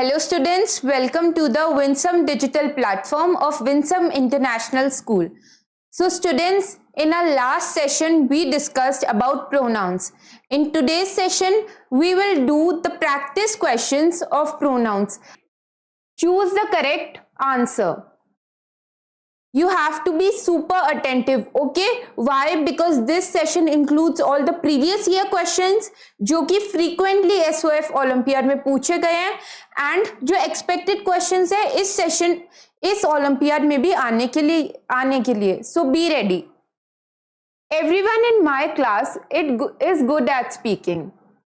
Hello students, welcome to the Winsome digital platform of Winsome International School. So students, in our last session we discussed about pronouns. In today's session we will do the practice questions of pronouns. Choose the correct answer. You have to be super attentive, okay? Why? Because this session includes all the previous year questions जो कि frequently SOF Olympiad में पूछे गए हैं and जो expected questions है इस session इस Olympiad में भी आने के लिए so be ready. Everyone in my class is good at speaking.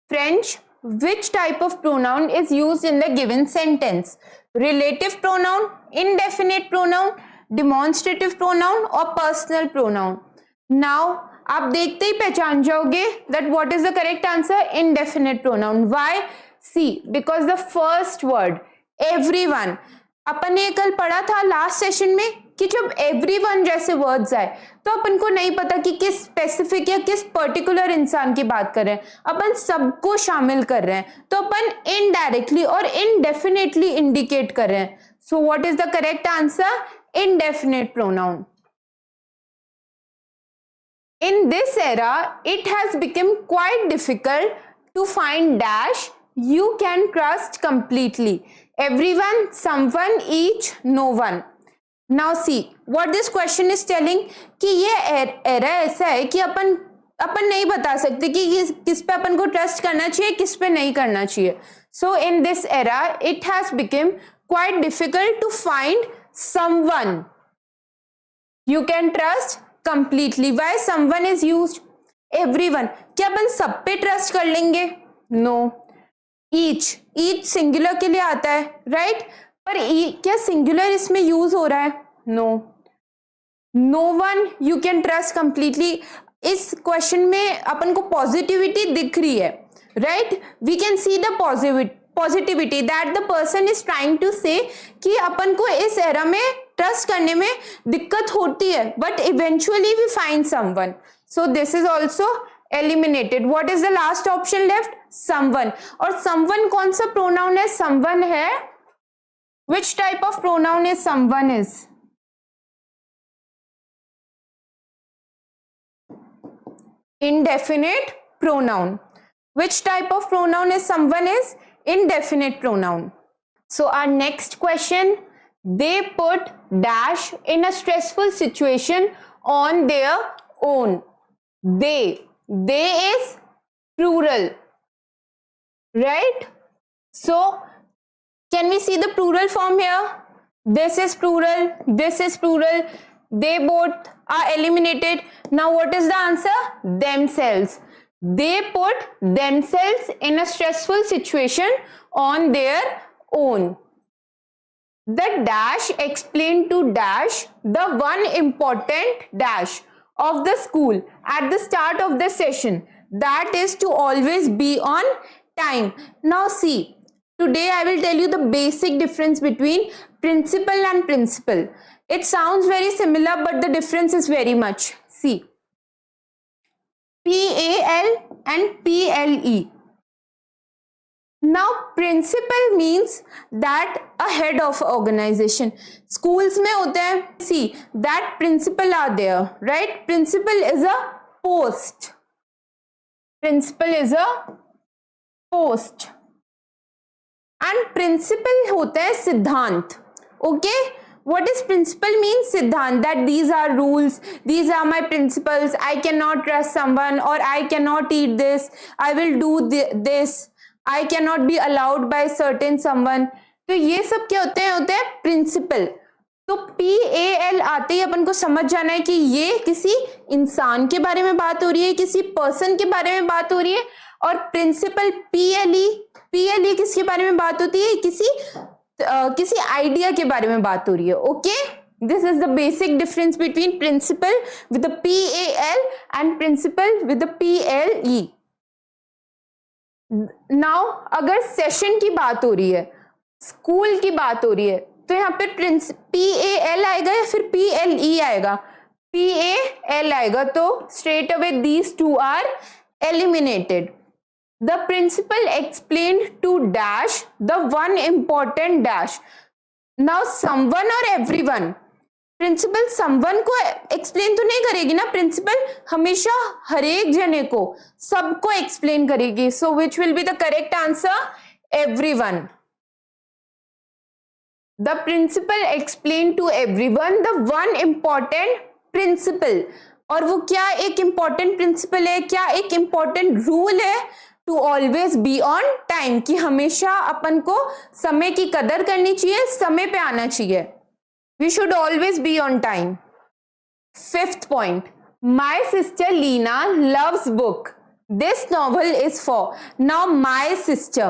French, which type of pronoun is used in the given sentence? Relative pronoun, indefinite pronoun, demonstrative pronoun or personal pronoun. Now आप देखते ही पहचान जाओगे that what is the correct answer? Indefinite pronoun. Why? See, because the first word everyone अपन ने कल पढ़ा था last session में कि जब everyone जैसे वर्ड्स आए तो अपन को नहीं पता कि किस स्पेसिफिक या किस पर्टिकुलर इंसान की बात कर रहे हैं, अपन सबको शामिल कर रहे हैं तो अपन इनडायरेक्टली और इनडेफिनेटली इंडिकेट कर रहे हैं. So what is the correct answer? Indefinite pronoun. In this era, it has become quite difficult to find dash you can trust completely. Everyone, someone, each, no one. Now see, what this question is telling कि ये era ऐसा है कि अपन नहीं बता सकते कि किस पे अपन को ट्रस्ट करना चाहिए, किस पे नहीं करना चाहिए. So in this era, it has become quite difficult to find someone you can trust completely. Why someone is used? Everyone. क्या अपन सब पे ट्रस्ट कर लेंगे? No. Each सिंगुलर के लिए आता है, राइट? पर क्या सिंगुलर इसमें यूज हो रहा है? No. No one you can trust completely. इस क्वेश्चन में अपन को पॉजिटिविटी दिख रही है, right? We can see the positivity that the person is trying to say कि अपन को इस एरा में ट्रस्ट करने में दिक्कत होती है, but eventually we find someone. So this is also eliminated. What is the last option left? Someone. और someone कौन सा pronoun है? Someone है. Which type of pronoun is someone is? Indefinite pronoun. Which type of pronoun is someone is? Indefinite pronoun. So our next question, they put dash in a stressful situation on their own. They is plural, right? So can we see the plural form here? This is plural, this is plural, they both are eliminated. Now what is the answer? Themselves. They put themselves in a stressful situation on their own. The dash explained to dash the one important dash of the school at the start of the session, that is to always be on time. Now see, today I will tell you the basic difference between principal and principal. It sounds very similar but the difference is very much. See, PAL and PLE. Now principal means that a head of organization. Schools में होते हैं. See, that principal are there, right? Principal is a post. Principal is a post. And principal होता है सिद्धांत. Okay? What does principle mean? Siddhant, that these are rules, these are my principles, I cannot trust someone, or I cannot eat this, I will do this, I cannot be allowed by certain someone. तो ये सब क्या होते हैं principle. तो PAL आते ही अपन को समझ जाना है कि ये किसी इंसान के बारे में बात हो रही है, किसी पर्सन के बारे में बात हो रही है. और principle PLE किसके बारे में बात होती है? किसी आइडिया के बारे में बात हो रही है. Okay, this is the basic difference between principal with the PAL and principle with the PLE. Now अगर सेशन की बात हो रही है, स्कूल की बात हो रही है, तो यहाँ पे PAL आएगा या फिर PLE आएगा? PAL आएगा. तो straight away these two are eliminated. The principal explained to dash the one important dash. Now someone or everyone, principal someone को एक्सप्लेन तो नहीं करेगी ना, प्रिंसिपल हमेशा हर एक जने को, सबको एक्सप्लेन करेगी. So which will be the correct answer? Everyone. The principle explain to everyone the one important principle. और वो क्या एक इंपॉर्टेंट प्रिंसिपल है, क्या एक इंपॉर्टेंट रूल है? To always be on time, कि हमेशा अपन को समय की कदर करनी चाहिए, समय पे आना चाहिए. We should always be on time. Fifth point. My sister Leena loves book. This novel is for. Now my sister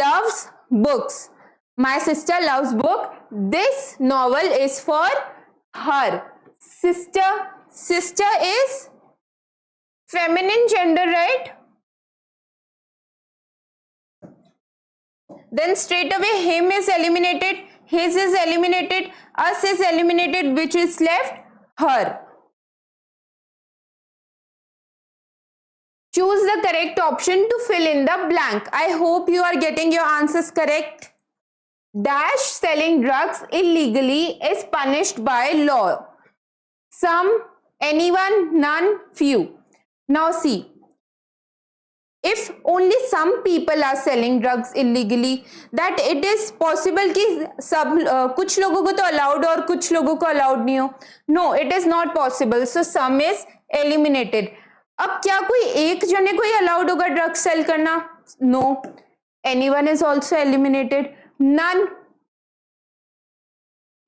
loves books. My sister loves book. This novel is for her. Sister is feminine gender, right? Then straight away him is eliminated, his is eliminated, us is eliminated, which is left? Her. Choose the correct option to fill in the blank. I hope you are getting your answers correct. Dash selling drugs illegally is punished by law. Some, anyone, none, few. Now see. If only some people are selling drugs illegally, that it is possible कि सब कुछ लोगों को तो allowed और कुछ लोगों को allowed नहीं हो. No, it is not possible. So some is eliminated. अब क्या कोई एक जने को ही allowed होगा ड्रग सेल करना? No. Anyone is also eliminated. None.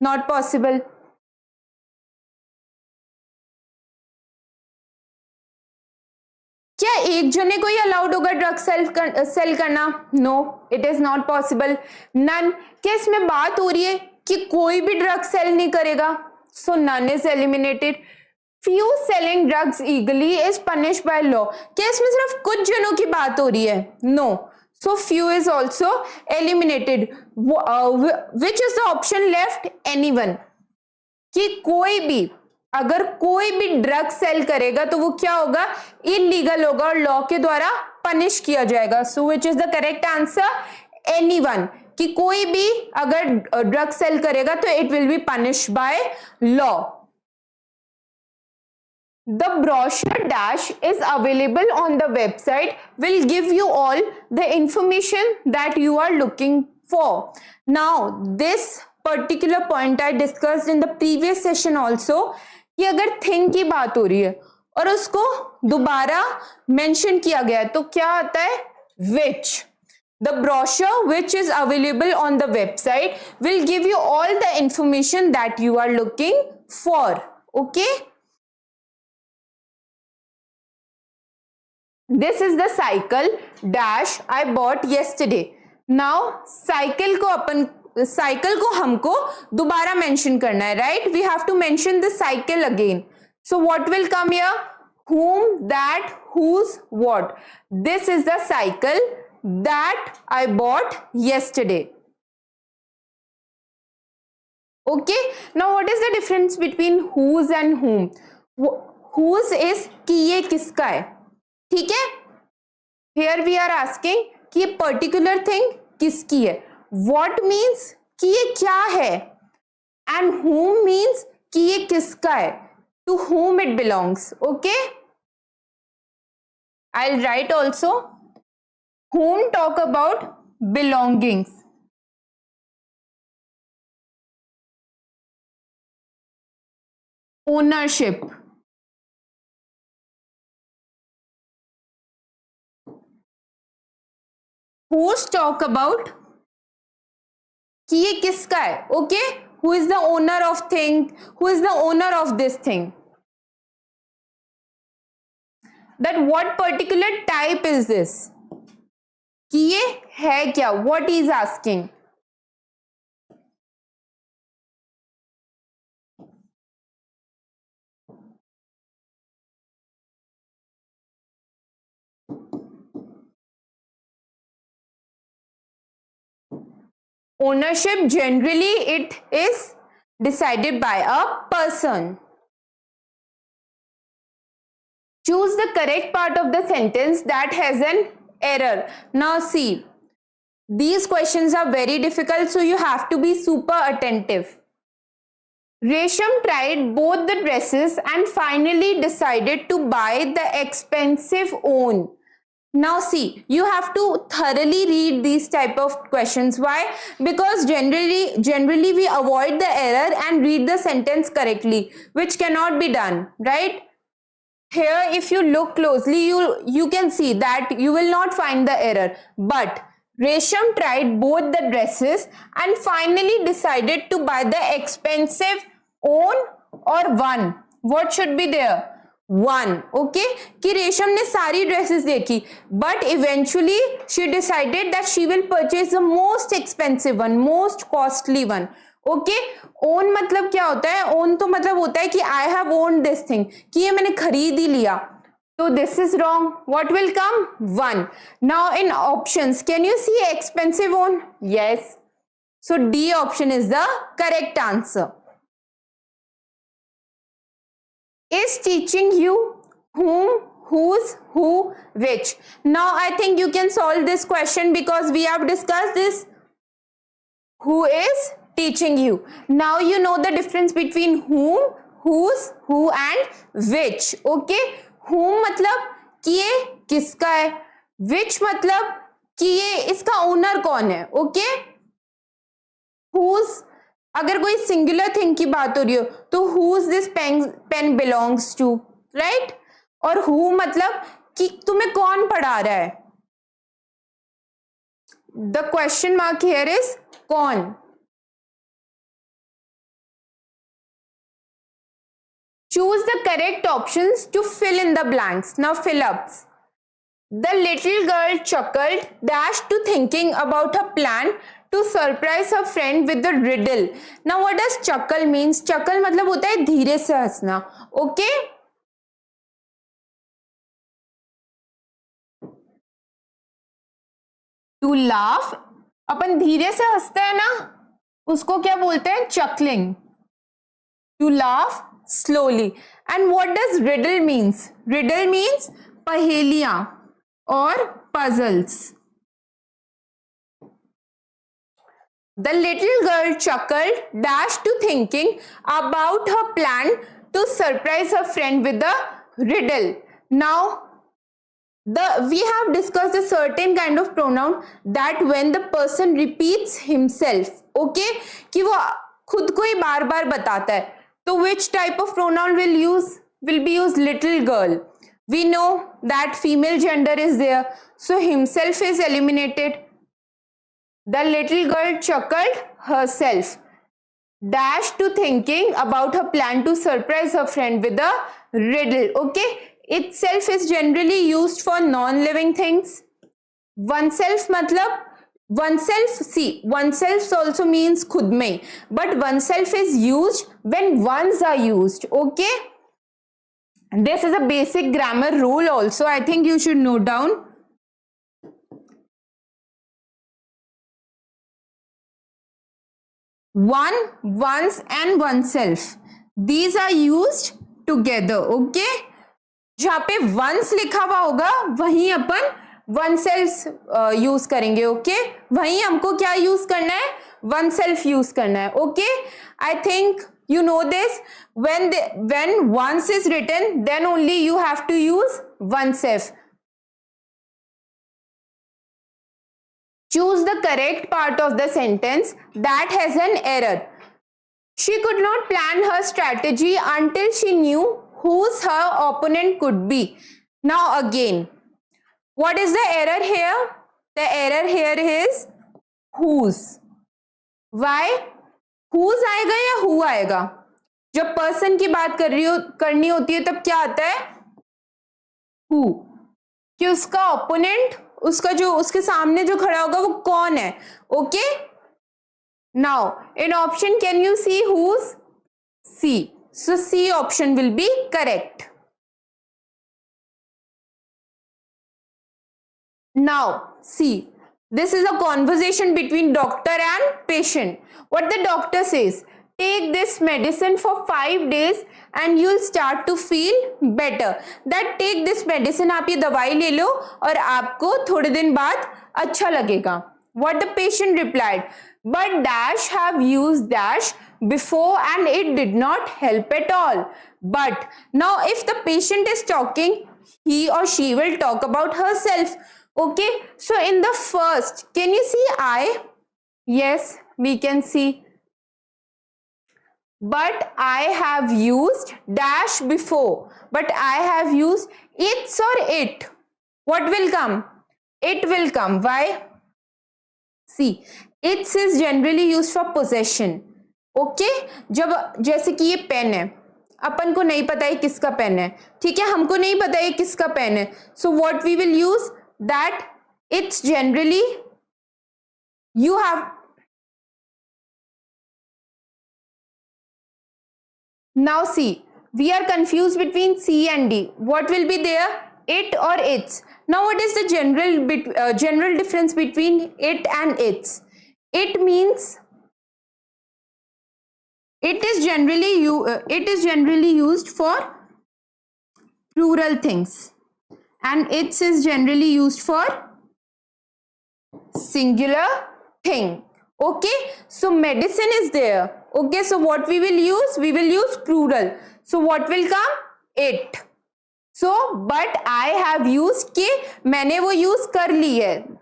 Not possible. क्या एक जने को ही अलाउड होगा ड्रग सेल करना? No, it is not possible. None. क्या इसमें बात हो रही है कि कोई भी ड्रग सेल नहीं करेगा? So none is eliminated. Few selling drugs illegally is punish by law. क्या इसमें सिर्फ कुछ जनों की बात हो रही है? No. So few is also eliminated. Which is the option left? Anyone. कि कोई भी, अगर कोई भी ड्रग सेल करेगा तो वो क्या होगा? इलीगल होगा और लॉ के द्वारा पनिश किया जाएगा. So which is the correct answer? Anyone. कि कोई भी अगर ड्रग सेल करेगा तो it will be punish by law. The brochure dash is available on the website, will give you all the information that you are looking for. Now this particular point I discussed in the previous session also, कि अगर thing की बात हो रही है और उसको दोबारा मेंशन किया गया है तो क्या आता है? Which. The brochure which is available on the website will give you all the information that you are looking for. Okay, this is the cycle dash I bought yesterday. Now cycle को हमको दोबारा mention करना है, right? We have to mention the cycle again. So what will come here? whom, that, whose, what. This is the cycle that I bought yesterday. Okay, now what is the difference between whose and whom? Whose is कि ये किसका है, ठीक है? Here we are asking कि ये particular thing किसकी है. What means कि ये क्या है, and whom means कि ये किसका है, to whom it belongs. Okay, I'll write also. Whom talk about belongings. Ownership. Whose talk about कि ये किसका है. Okay, who is the owner of thing, who is the owner of this thing. That what particular type is this, कि ये है क्या, what he is asking. Ownership generally it is decided by a person. Choose the correct part of the sentence that has an error. Now see, these questions are very difficult, so you have to be super attentive. Resham tried both the dresses and finally decided to buy the expensive one. Now see, you have to thoroughly read these type of questions. Why? Because generally we avoid the error and read the sentence correctly, which cannot be done, right? Here, if you look closely, you can see that you will not find the error. But Resham tried both the dresses and finally decided to buy the expensive own or one. What should be there? One. Okay, कि रेशम ने सारी dresses देखी, but eventually she decided that she will purchase the most expensive one, most costly one. Okay, own मतलब क्या होता है? Own तो मतलब होता है कि I have own this thing, कि ये मैंने खरीद ही लिया. तो this is wrong. What will come? One. Now in options can you see expensive own? Yes. So D option is the correct answer. Is teaching you whom, whose, who, which. Now I think you can solve this question because we have discussed this. Who is teaching you? Now you know the difference between whom, whose, who and which. Okay, whom मतलब कि ये किसका है, which मतलब कि ये इसका owner कौन है. ओके, whose अगर कोई सिंगुलर थिंग की बात हो रही हो तो whose this pen belongs to, right? और who मतलब कि तुम्हें कौन पढ़ा रहा है. The question mark here is कौन. Choose the correct options to fill in the blanks. Now fill ups. The little girl chuckled, dashed to thinking about her plan to surprise her friend with the riddle. Now what does chuckle means? Chuckle मतलब होता है धीरे से हंसना. Okay? To laugh, अपन धीरे से हंसते हैं ना, उसको क्या बोलते हैं? Chuckling. To laugh slowly. And what does riddle means? Riddle means पहेलियां और puzzles. The little girl chuckled, dashed to thinking about her plan to surprise her friend with the riddle. Now, we have discussed a certain kind of pronoun that when the person repeats himself, okay, कि वो खुद को ही बार बार बताता है. तो which type of pronoun will be used? Little girl. We know that female gender is there, so himself is eliminated. The little girl chuckled herself, dashed to thinking about her plan to surprise her friend with a riddle. Okay, itself is generally used for non-living things. Oneself मतलब oneself, see, oneself also means खुद में, but oneself is used when ones are used. Okay, this is a basic grammar rule also. I think you should note down. One, ones and oneself, these are used together. Okay, जहां पे once लिखा हुआ होगा वहीं अपन oneself use करेंगे. Okay, वहीं हमको क्या यूज करना है? oneself यूज करना है. Okay, I think you know this. When once is written, then only you have to use oneself. Choose the correct part of the sentence that has an error. She could not plan her strategy until she knew whose her opponent could be. Now again, what is the error here? The error here is whose. Why? whose आएगा या who आएगा? जब person की बात करनी होती है तब क्या आता है? who. कि उसका opponent, उसका जो उसके सामने जो खड़ा होगा वो कौन है. Okay, now in option can you see whose? C. So C option will be correct. Now see, this is a conversation between doctor and patient. What the doctor says: take this medicine for 5 days and you'll start to feel better. That take this medicine, आप ये दवाई ले लो और आपको थोड़े दिन बाद अच्छा लगेगा. What the patient replied, but dash have used dash before and it did not help at all. But now if the patient is talking, he or she will talk about herself. Okay, so in the first, can you see I? Yes, we can see. But I have used dash before, but I have used its or it. What will come? It will come. Why? See, its is generally used for possession. Okay, जब जैसे कि ये pen है, अपन को नहीं पता है किसका पेन है, ठीक है, हमको नहीं पता है किसका पेन है. So what we will use that it's generally you have. Now see, we are confused between C and D. What will be there? It or its. Now what is the general difference between it and its? It means it is generally used for plural things, and its is generally used for singular thing. Okay, so medicine is there. Okay, so what we will use? We will use plural. So what will come? It. So but I have used के मैंने वो use कर ली है.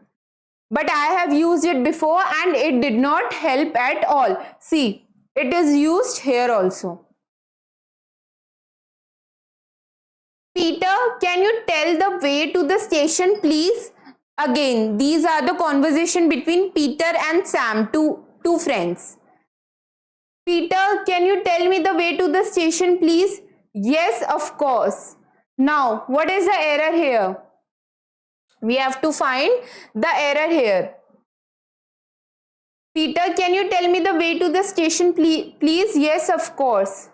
But I have used it before and it did not help at all. See, it is used here also. Peter, can you tell the way to the station, please? Again, these are the conversation between Peter and Sam, two friends. Peter, can you tell me the way to the station, please? Yes, of course. Now, what is the error here? We have to find the error here. Peter, can you tell me the way to the station, please? Yes, of course.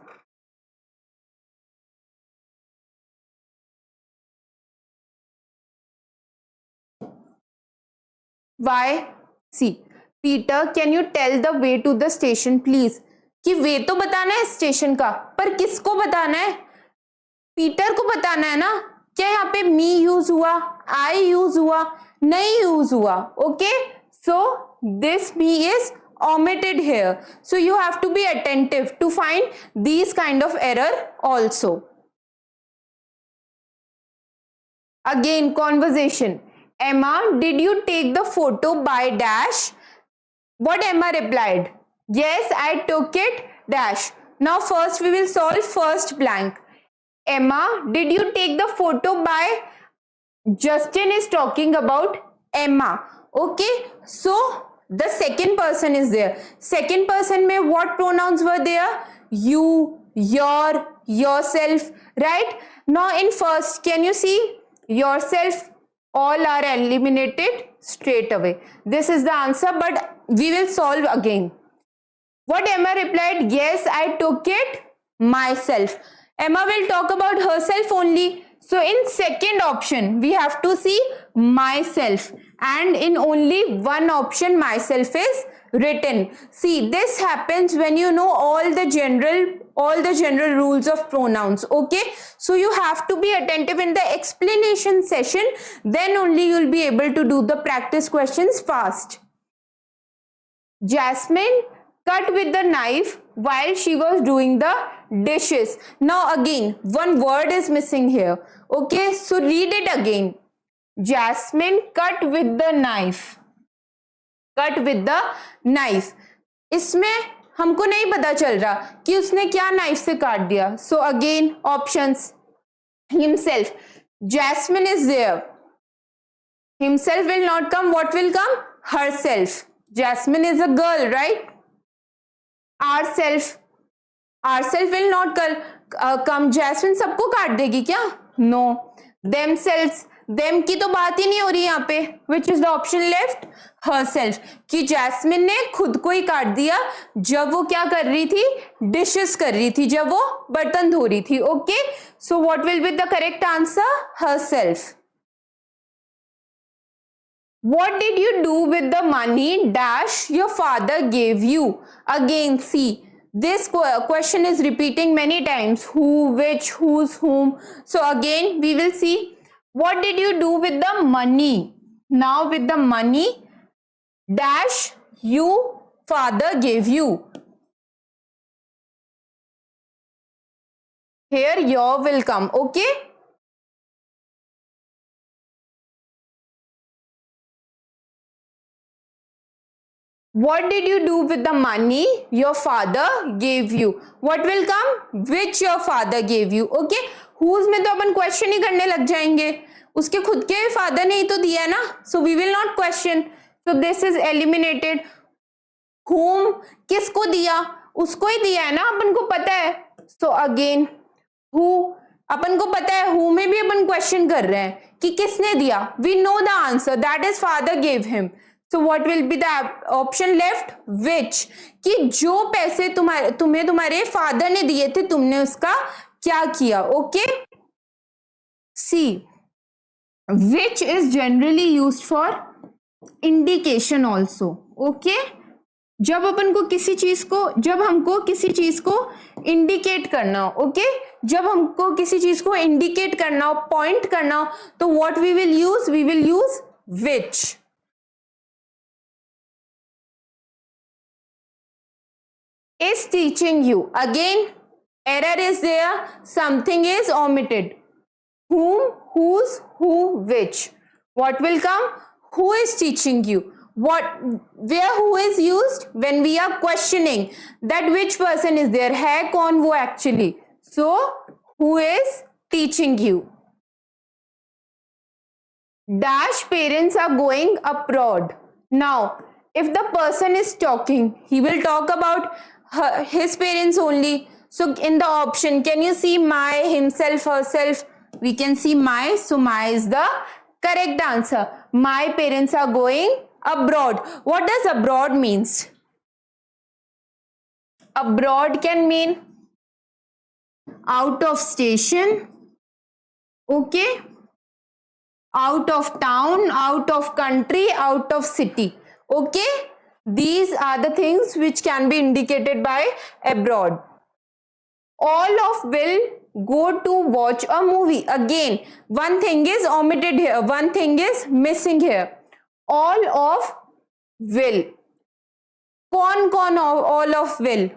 Why? See, Peter, can you tell the way to the station, please? कि वे तो बताना है station का, पर किसको बताना है? Peter को बताना है ना. क्या यहाँ पे मी यूज हुआ, आई यूज हुआ? नहीं यूज हुआ. Okay, so this me is omitted here. So you have to be attentive to find these kind of error also. Again, conversation. Emma, did you take the photo by dash? What Emma replied? Yes, I took it dash. Now first we will solve first blank. Emma, did you take the photo by? Justin is talking about Emma. Okay, so the second person is there. Second person mein what pronouns were there? You, your, yourself, right? Now in first, can you see? Yourself, all are eliminated straight away. This is the answer, but we will solve again. What Emma replied? Yes, I took it myself. Emma will talk about herself only. So in second option, we have to see myself, and in only one option myself is written. See, this happens when you know all the general rules of pronouns. Okay, so you have to be attentive in the explanation session, then only you will be able to do the practice questions fast. Jasmine cut with the knife while she was doing the dishes. Now again, one word is missing here. Okay, so read it again. Jasmine cut with the knife. Cut with the knife. इसमें हमको नहीं पता चल रहा कि उसने क्या knife से काट दिया. So again, options. Himself. Jasmine is there. Himself will not come. What will come? Herself. Jasmine is a girl, right? Ourself. Ourself will not come. Jasmine सबको काट देगी क्या? No. Themselves. Them की तो बात ही नहीं हो रही यहाँ पे. Which is the option left? Herself. कि जैस्मिन ने खुद को ही काट दिया जब वो क्या कर रही थी? Dishes कर रही थी, जब वो बर्तन धो रही थी. Okay. So what will be the correct answer? Herself. What did you do with the money dash your father gave you? Again, see, this question is repeating many times, who, which, whose, whom. So again we will see, what did you do with the money? Now with the money dash you father gave you. Here your will come, okay? What did you do with the money your father gave you? What will come? Which your father gave you, okay? Whose में तो अपन question ही करने लग जाएंगे, उसके खुद के father ने ही तो दिया ना, so we will not question, so this is eliminated. Whom किसको दिया? उसको ही दिया है ना, अपन को पता है. So again who, अपन को पता है, who में भी अपन क्वेश्चन कर रहे हैं कि किसने दिया. We know the answer, that is father gave him. So what will be the option left? Which, कि जो पैसे तुम्हें तुम्हारे फादर ने दिए थे, तुमने उसका क्या किया, okay? C, which is generally used for indication also, okay? जब अपन को किसी चीज को, जब हमको किसी चीज को इंडिकेट करना हो, ओके, जब हमको किसी चीज को इंडिकेट करना हो, पॉइंट करना हो, तो what we will use which. Is teaching you, again error is there, something is omitted. Whom, whose, who, which. What will come? Who is teaching you? What, where who is used? When we are questioning that which person is there, है कौन वो actually. So who is teaching you? Dash parents are going abroad. Now if the person is talking, he will talk about his parents only. So in the option, can you see my, himself, herself? We can see my, so my is the correct answer. My parents are going abroad. What does abroad means? Abroad can mean out of station, okay, out of town, out of country, out of city, okay. These are the things which can be indicated by abroad. All of will go to watch a movie. Again, one thing is omitted here, one thing is missing here. All of will. कौन कौन all of will?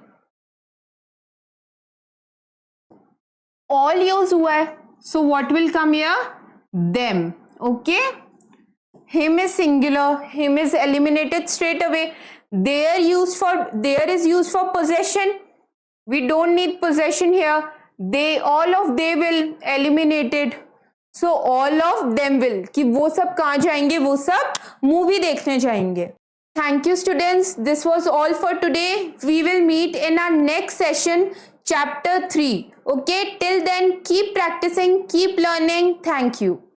All use हुआ है. So what will come here? Them. Okay. Him is singular, him is eliminated straight away. There is used for possession. We don't need possession here. They, all of they will eliminated. So all of them will, कि वो सब कहाँ जाएंगे? वो सब movie देखने जाएंगे. Thank you students. This was all for today. We will meet in our next session, chapter 3. Okay, till then keep practicing, keep learning. Thank you.